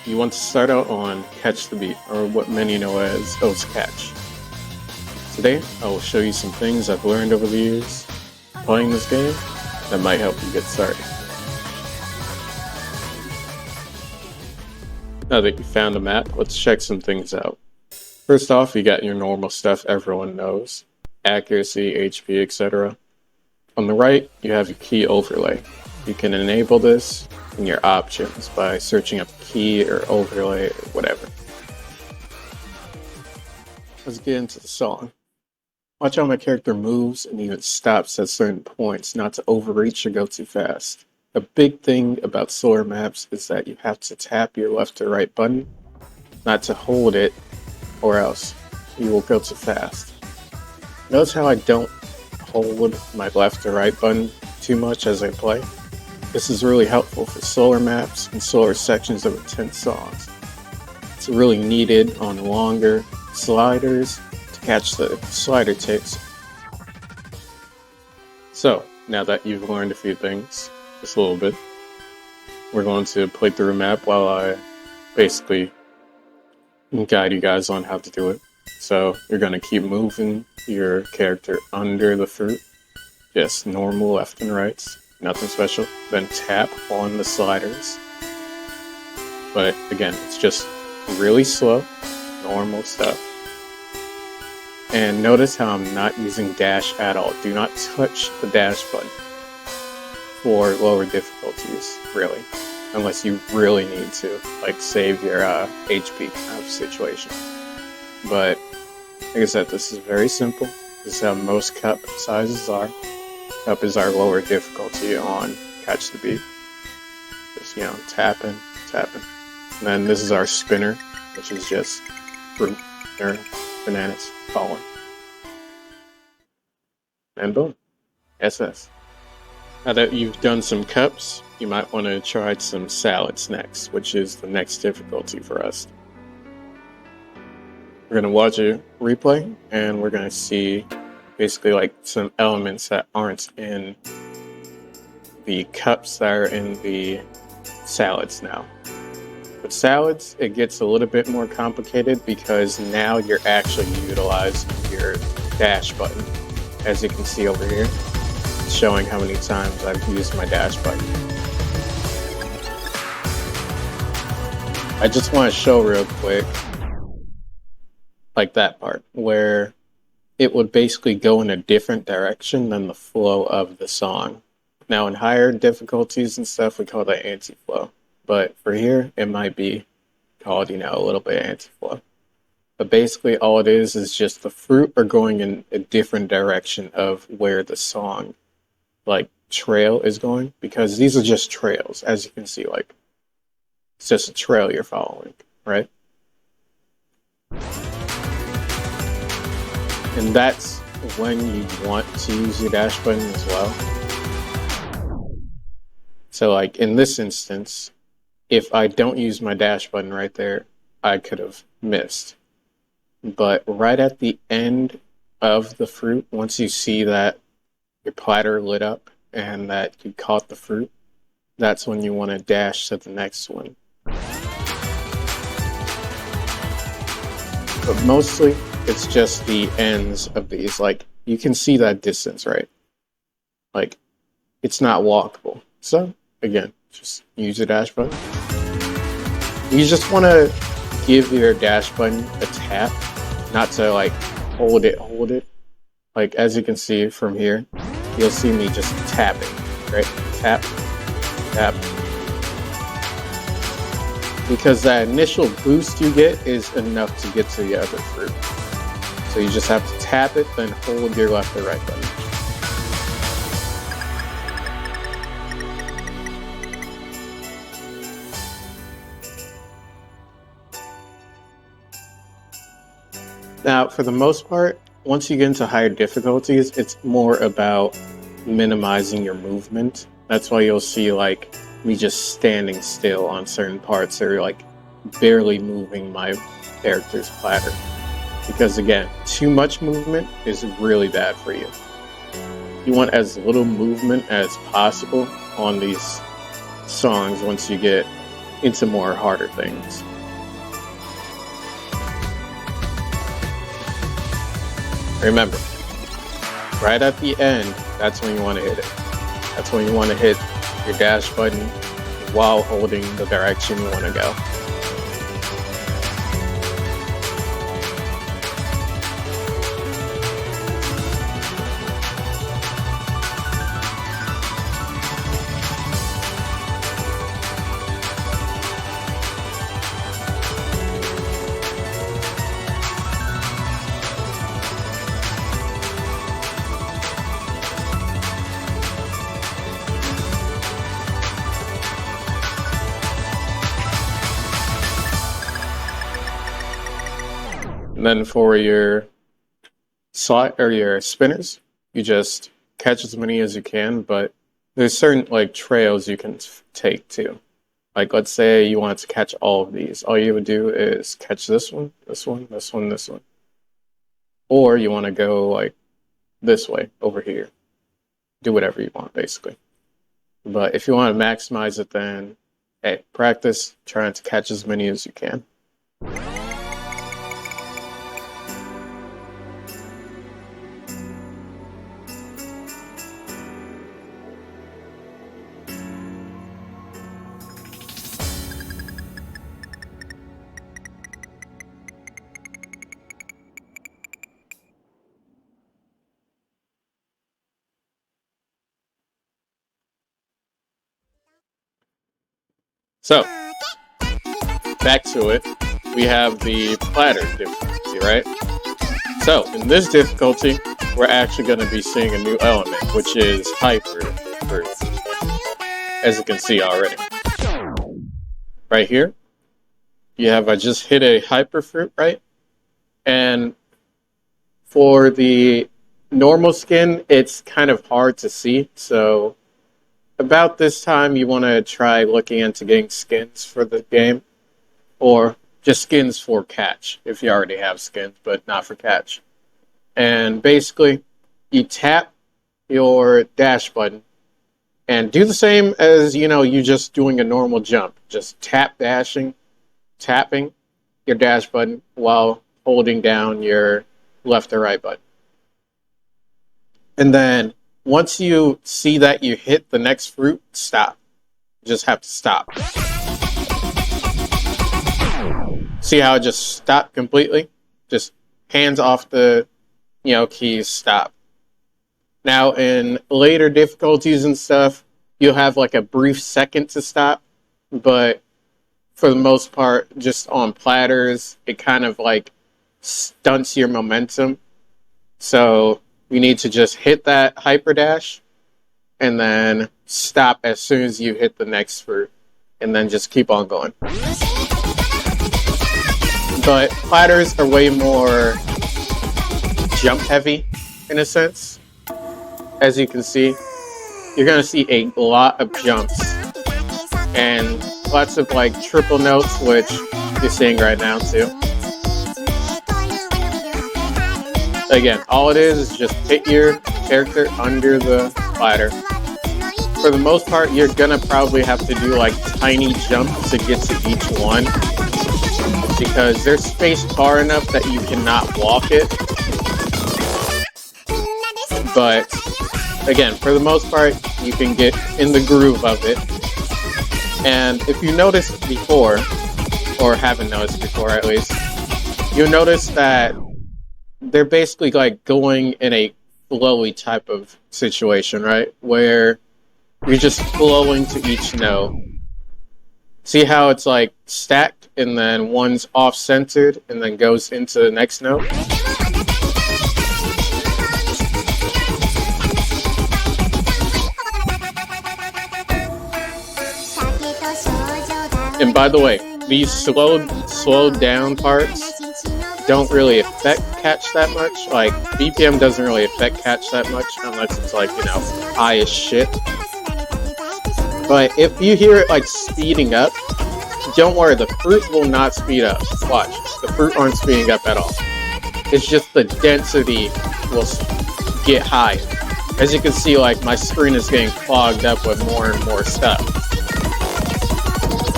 you want to start out on Catch the Beat, or what many know as O's Catch. Today, I will show you some things I've learned over the years playing this game that might help you get started. Now that you found the map, let's check some things out. First off, you got your normal stuff everyone knows: accuracy, HP, etc. On the right, you have your key overlay. You can enable this in your options by searching up key or overlay or whatever. Let's get into the song. Watch how my character moves and even stops at certain points, not to overreach or go too fast. A big thing about slower maps is that you have to tap your left or right button, not to hold it, or else you will go too fast. Notice how I don't hold my left or right button too much as I play. This is really helpful for slower maps and slower sections of intense songs. It's really needed on longer sliders to catch the slider ticks. So, now that you've learned a few things, just a little bit, we're going to play through a map while I basically guide you guys on how to do it. So, you're going to keep moving your character under the fruit, just normal left and rights. Nothing special. Then tap on the sliders. But again, it's just really slow, normal stuff. And notice how I'm not using dash at all. Do not touch the dash button for lower difficulties, really. Unless you really need to, like save your HP kind of situation. But like I said, this is very simple. This is how most cup sizes are. Cup is our lower difficulty on Catch the Beat. Just, tapping. And then this is our spinner, which is just fruit or bananas falling. And boom, SS. Now that you've done some cups, you might want to try some salads next, which is the next difficulty for us. We're going to watch a replay, and we're going to see basically like some elements that aren't in the cups that are in the salads now. With salads, it gets a little bit more complicated because now you're actually utilizing your dash button. As you can see over here, it's showing how many times I've used my dash button. I just want to show real quick, like that part, where it would basically go in a different direction than the flow of the song. Now in higher difficulties and stuff, we call that anti-flow. But for here, it might be called, a little bit anti-flow. But basically all it is just the fruit are going in a different direction of where the song, like, trail is going. Because these are just trails, as you can see, like, it's just a trail you're following, right? And that's when you want to use your dash button as well. So like in this instance, if I don't use my dash button right there, I could have missed. But right at the end of the fruit, once you see that your platter lit up and that you caught the fruit, that's when you want to dash to the next one. But mostly, it's just the ends of these. Like, you can see that distance, right? Like, it's not walkable. So, again, just use your dash button. You just want to give your dash button a tap, not to, like, hold it. Like, as you can see from here, you'll see me just tapping, right? Tap, tap. Because that initial boost you get is enough to get to the other fruit. So you just have to tap it, then hold your left or right button. Now, for the most part, once you get into higher difficulties, it's more about minimizing your movement. That's why you'll see, like, me just standing still on certain parts, or like barely moving my character's platter. Because again, too much movement is really bad for you. You want as little movement as possible on these songs once you get into more harder things. Remember, right at the end, that's when you want to hit it. That's when you want to hit your dash button while holding the direction you want to go. And then for your slot or your spinners, you just catch as many as you can, but there's certain like trails you can take too. Like let's say you want to catch all of these. All you would do is catch this one, this one, this one, this one. Or you want to go like this way over here. Do whatever you want basically. But if you want to maximize it, then hey, practice trying to catch as many as you can. So, back to it, we have the platter difficulty, right? So, in this difficulty, we're actually going to be seeing a new element, which is hyper fruit, as you can see already. Right here, you have, I just hit a hyper fruit, right? And for the normal skin, it's kind of hard to see, so about this time, you want to try looking into getting skins for the game, or just skins for catch, if you already have skins, but not for catch. And basically, you tap your dash button, and do the same as, you just doing a normal jump. Just tapping your dash button while holding down your left or right button. And then, once you see that you hit the next fruit, stop. You just have to stop. See how it just stopped completely? Just hands off the, keys, stop. Now, in later difficulties and stuff, you'll have like a brief second to stop, but for the most part, just on platters, it kind of like stunts your momentum. So you need to just hit that hyper dash and then stop as soon as you hit the next fruit, and then just keep on going. But platters are way more jump heavy in a sense. As you can see, you're going to see a lot of jumps and lots of like triple notes, which you're seeing right now too. Again, all it is just hit your character under the platter. For the most part, you're gonna probably have to do like tiny jumps to get to each one, because they're spaced far enough that you cannot walk it. But again, for the most part, you can get in the groove of it. And if you noticed before, or haven't noticed before at least, you'll notice that they're basically like going in a flowy type of situation, right? Where you're just flowing to each note. See how it's like stacked and then one's off-centered and then goes into the next note? And by the way, these slowed down parts don't really affect catch that much. Like, BPM doesn't really affect catch that much unless it's like, high as shit. But if you hear it like speeding up, don't worry, the fruit will not speed up. Watch, the fruit aren't speeding up at all. It's just the density will get higher. As you can see, like, my screen is getting clogged up with more and more stuff.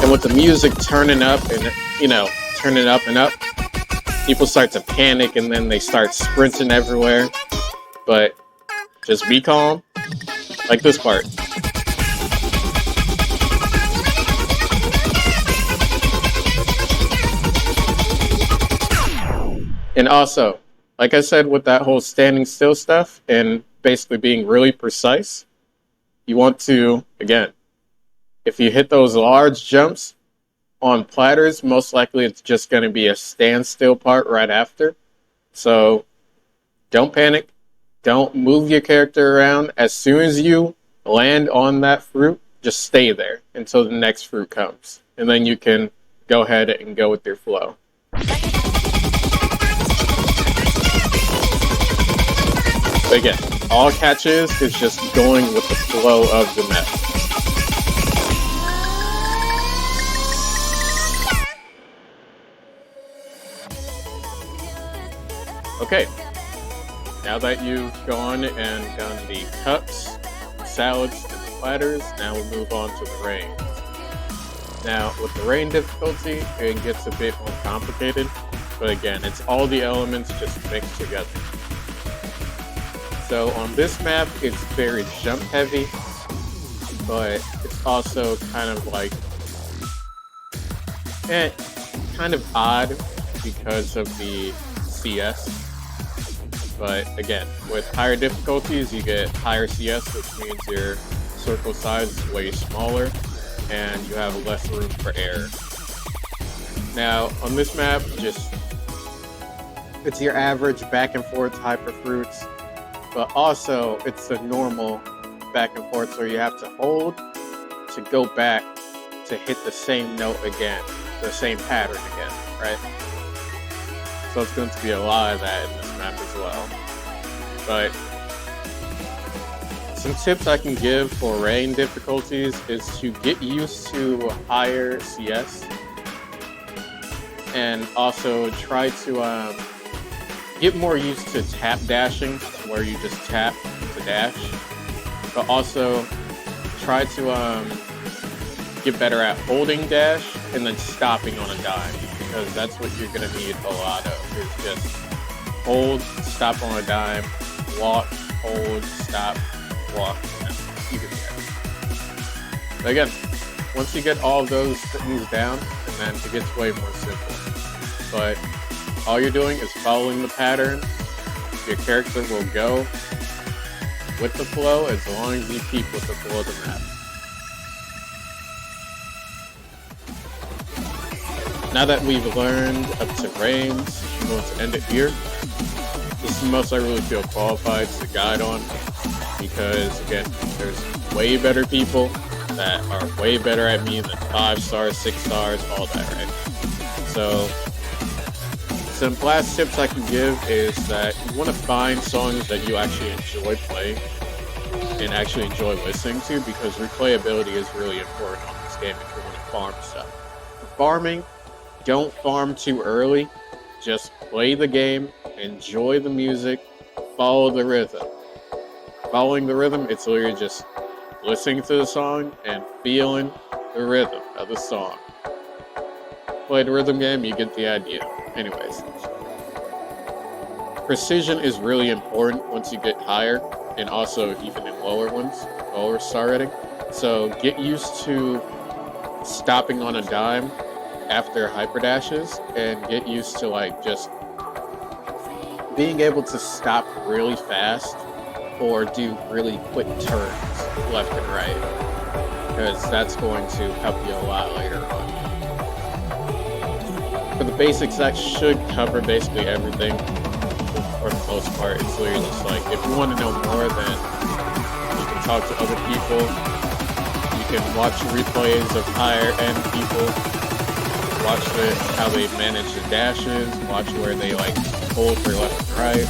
And with the music turning up and, turning up and up, people start to panic and then they start sprinting everywhere. But just be calm, like this part. And also, like I said, with that whole standing still stuff and basically being really precise, you want to, again, if you hit those large jumps on platters, most likely it's just going to be a standstill part right after. So don't panic. Don't move your character around. As soon as you land on that fruit, just stay there until the next fruit comes. And then you can go ahead and go with your flow. But again, all catch is just going with the flow of the map. Okay, now that you've gone and done the cups, salads, and the platters, now we'll move on to the rain. Now, with the rain difficulty, it gets a bit more complicated, but again, it's all the elements just mixed together. So on this map, it's very jump heavy, but it's also kind of like, kind of odd because of the CS. But again, with higher difficulties, you get higher CS, which means your circle size is way smaller, and you have less room for error. Now, on this map, it's your average back and forth hyper fruits, but also it's the normal back and forth, so you have to hold to go back to hit the same note again, the same pattern again, right? So it's going to be a lot of that in this map as well. But some tips I can give for rain difficulties is to get used to higher CS, and also try to get more used to tap dashing, where you just tap to dash, but also try to get better at holding dash and then stopping on a dime, because that's what you're going to need a lot of, is just hold, stop on a dime, walk, hold, stop, walk, you can do that. But again, once you get all of those things down, and then it gets way more simple. But all you're doing is following the pattern. Your character will go with the flow as long as you keep with the flow of the map. Now that we've learned up to range, I'm going to end it here. This is the most I really feel qualified to guide on, because again, there's way better people that are way better at me than 5 stars, 6 stars, all that, right? So some last tips I can give is that you want to find songs that you actually enjoy playing and actually enjoy listening to, because replayability is really important on this game if you want to farm stuff. For farming, don't farm too early. Just play the game, enjoy the music, follow the rhythm. Following the rhythm, it's literally just listening to the song and feeling the rhythm of the song. Play the rhythm game, you get the idea. Anyways, precision is really important once you get higher, and also even in lower ones, lower star rating. So get used to stopping on a dime after hyper dashes, and get used to just being able to stop really fast or do really quick turns left and right, because that's going to help you a lot later on. For the basics, that should cover basically everything for the most part. It's literally just if you want to know more, then you can talk to other people, you can watch replays of higher end people, watch how they manage the dashes, watch where they hold for left and right.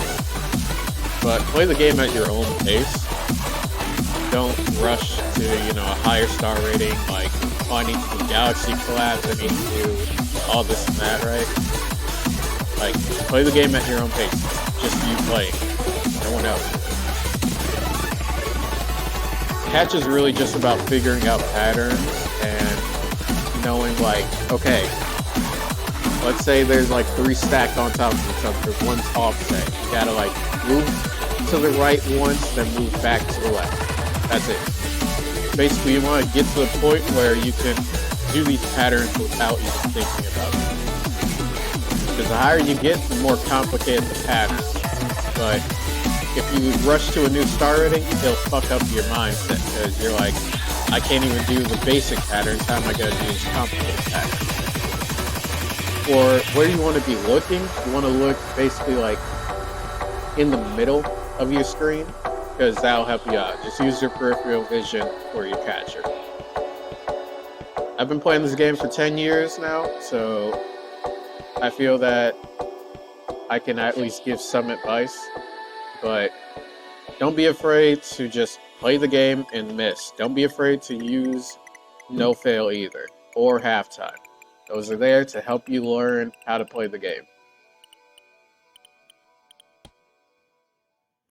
But play the game at your own pace. Don't rush to, a higher star rating, I need to do galaxy collapse, I need to do all this and that, right? Play the game at your own pace. Just you playing. No one else. Catch is really just about figuring out patterns and knowing like, okay, let's say there's like 3 stacked on top of each other, one's offset. You gotta like move to the right once, then move back to the left. That's it. Basically, you want to get to the point where you can do these patterns without even thinking about it. Because the higher you get, the more complicated the patterns. But if you rush to a new star rating, it'll fuck up your mindset because you're like, I can't even do the basic patterns. How am I going to do these complicated patterns? Or where you want to be looking, you want to look basically like in the middle of your screen because that'll help you out. Just use your peripheral vision for your catcher. I've been playing this game for 10 years now, so I feel that I can at least give some advice, but don't be afraid to just play the game and miss. Don't be afraid to use no fail either, or halftime. Those are there to help you learn how to play the game.